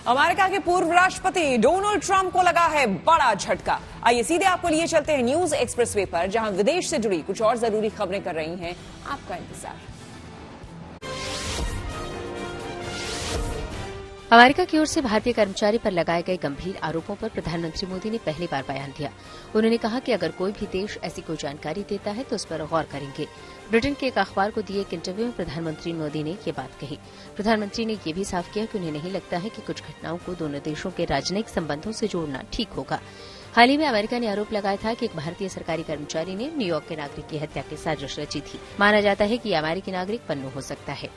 America के पूर्व राष्ट्रपति डोनाल्ड ट्रंप को लगा है बड़ा झटका। आइए सीधे आपको लिए चलते हैं न्यूज एक्सप्रेसवे पर, जहां विदेश से जुड़ी कुछ और जरूरी खबरें कर रही हैं आपका इंतजार। अमेरिका की ओर से भारतीय कर्मचारी पर लगाए गए गंभीर आरोपों पर प्रधानमंत्री मोदी ने पहली बार बयान दिया। उन्होंने कहा कि अगर कोई भी देश ऐसी कोई जानकारी देता है तो उस पर गौर करेंगे। ब्रिटेन के एक अखबार को दिए एक इंटरव्यू में प्रधानमंत्री मोदी ने ये बात कही। प्रधानमंत्री ने यह भी साफ किया कि उन्हें नहीं लगता है कि कुछ घटनाओं को दोनों देशों के राजनयिक संबंधों से जोड़ना ठीक होगा। हाल ही में अमेरिका ने आरोप लगाया था कि एक भारतीय सरकारी कर्मचारी ने न्यूयॉर्क के नागरिक की हत्या की साजिश रची थी। माना जाता है कि अमेरिकी नागरिक पन्नू हो सकता है।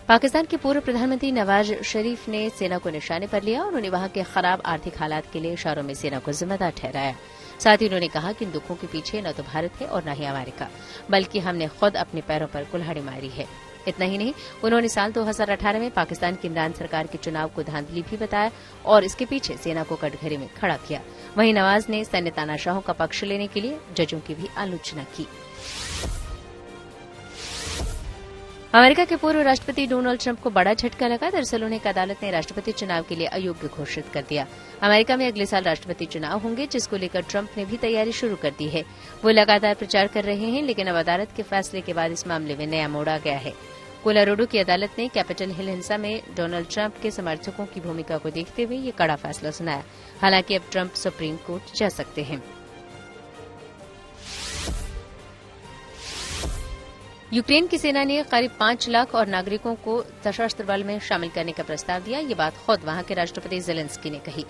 पाकिस्तान के पूर्व प्रधानमंत्री नवाज शरीफ ने सेना को निशाने पर लिया और उन्होंने वहां के खराब आर्थिक हालात के लिए इशारों में सेना को जिम्मेदार ठहराया। साथ ही उन्होंने कहा कि इन दुखों के पीछे न तो भारत है और न ही अमेरिका, बल्कि हमने खुद अपने पैरों पर कुल्हाड़ी मारी है। इतना ही नहीं, उन्होंने साल 2018 में पाकिस्तान की इमरान सरकार के चुनाव को धांधली भी बताया और इसके पीछे सेना को कटघरे में खड़ा किया। वहीं नवाज ने सैन्य तानाशाहों का पक्ष लेने के लिए जजों की भी आलोचना की। अमेरिका के पूर्व राष्ट्रपति डोनाल्ड ट्रंप को बड़ा झटका लगा। दरअसल उन्हें एक अदालत ने राष्ट्रपति चुनाव के लिए अयोग्य घोषित कर दिया। अमेरिका में अगले साल राष्ट्रपति चुनाव होंगे, जिसको लेकर ट्रंप ने भी तैयारी शुरू कर दी है। वो लगातार प्रचार कर रहे हैं, लेकिन अब अदालत के फैसले के बाद इस मामले में नया मोड़ आ गया है। कोलोराडो की अदालत ने कैपिटल हिल हिंसा में डोनाल्ड ट्रंप के समर्थकों की भूमिका को देखते हुए ये कड़ा फैसला सुनाया। हालांकि अब ट्रंप सुप्रीम कोर्ट जा सकते हैं। यूक्रेन की सेना ने करीब 5 लाख और नागरिकों को सशस्त्र बल में शामिल करने का प्रस्ताव दिया। ये बात खुद वहां के राष्ट्रपति ज़ेलेंस्की ने कही।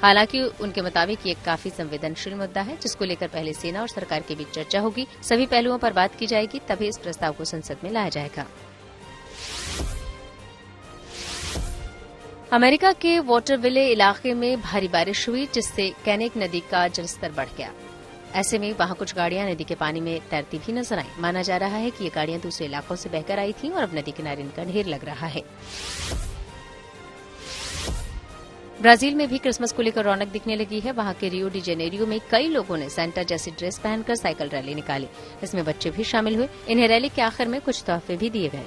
हालांकि उनके मुताबिक ये काफी संवेदनशील मुद्दा है, जिसको लेकर पहले सेना और सरकार के बीच चर्चा होगी। सभी पहलुओं पर बात की जाएगी, तभी इस प्रस्ताव को संसद में लाया जाएगा। अमेरिका के वाटरविले इलाके में भारी बारिश हुई, जिससे कैनेक नदी का जलस्तर बढ़ गया। ऐसे में वहां कुछ गाड़ियां नदी के पानी में तैरती भी नजर आई। माना जा रहा है कि ये गाड़ियां दूसरे इलाकों से बहकर आई थीं और अब नदी किनारे इनका ढेर लग रहा है। ब्राजील में भी क्रिसमस को लेकर रौनक दिखने लगी है। वहां के रियो डी जेनेरियो में कई लोगों ने सेंटा जैसी ड्रेस पहनकर साइकिल रैली निकाली। इसमें बच्चे भी शामिल हुए। इन्हें रैली के आखिर में कुछ तोहफे भी दिए गए।